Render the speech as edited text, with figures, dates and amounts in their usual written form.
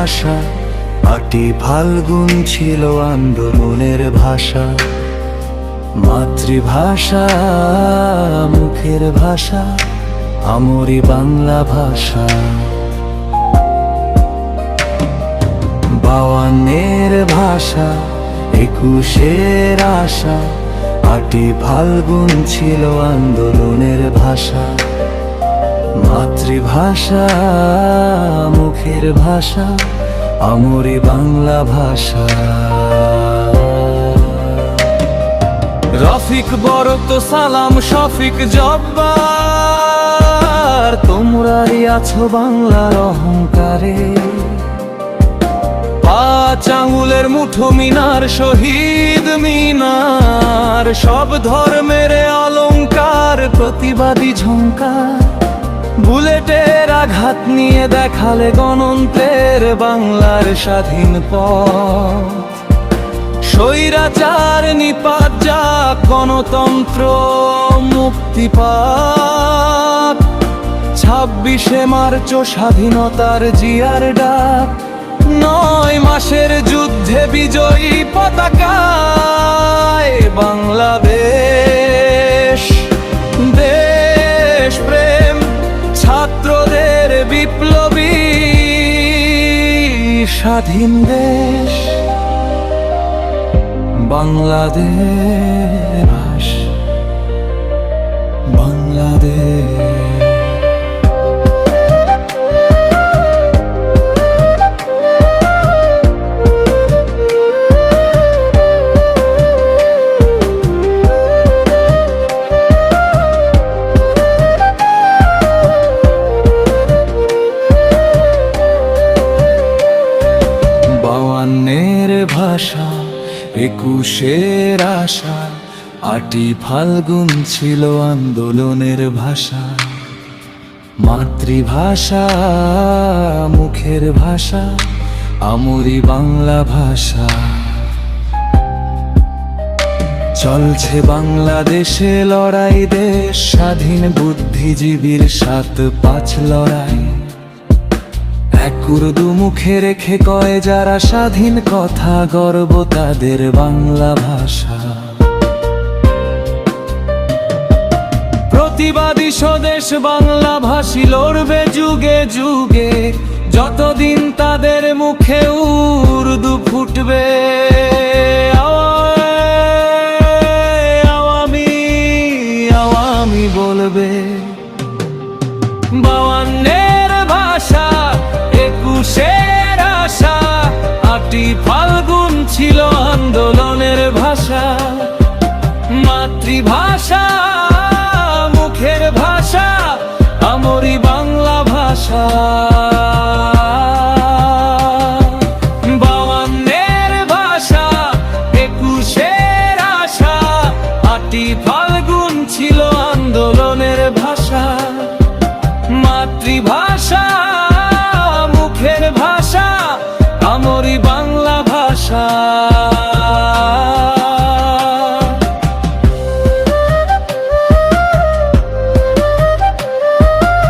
ভাষা, আটি ফাল্গুন ছিল আন্দোলনের ভাষা। মাতৃভাষা মুখের ভাষা, আমরি বাংলা ভাষা। 52-এর ভাষা, 21-এর আশা, আটি ফাল্গুন ছিল আন্দোলনের ভাষা। মাতৃভাষা মুখের ভাষা, আমরি বাংলা ভাষা। রফিক বরত সালাম শফিক জব্বার, তোমরাই আছো বাংলার অহংকারে। 5 আঙুলের মুঠো মিনার, শহীদ মিনার, সব ধর্মের অলংকার, প্রতিবাদী ঝংকার। বুলেটের আঘাত নিয়ে দেখালে গণতন্ত্রের বাংলার স্বাধীন পথ। স্বৈরাচার নিপাত যাক, গণতন্ত্র মুক্তি পাক। 26শে মার্চ স্বাধীনতার জিয়ার ডাক, 9 মাসের যুদ্ধে বিজয়ী পতাকায় বাংলাদেশ। দেশ প্রেম ছাত্রদের বিপ্লবী স্বাধীন দেশ বাংলাদেশ, বাংলাদেশ। ভাষা, 21-এর আশা, আটি ফাল্গুন ছিল আন্দোলনের ভাষা। মাতৃভাষা মুখের ভাষা, আমরি বাংলা ভাষা। চলছে বাংলাদেশে লড়াই, দেশ স্বাধীন বুদ্ধিজীবীর 7-5 লড়াই। এক উর্দু মুখে রেখে কয় যারা স্বাধীন কথা, গর্ব তাদের বাংলা ভাষা। প্রতিবাদী স্বদেশ বাংলা ভাষী লড়বে যুগে যুগে, যতদিন তাদের মুখে উর্দু ফুটবে। আওয়ামী আওয়ামী বলবে। 52-এর ভাষা, 21-এর আশা, আটি ফাল্গুন ছিল আন্দোলনের ভাষা। মাতৃভাষা মুখের ভাষা, আমরি বাংলা ভাষা। 52-এর ভাষা, 21-এর আশা, আটি ফাল্গুন ছিল আন্দোলনের ভাষা। মাতৃভাষা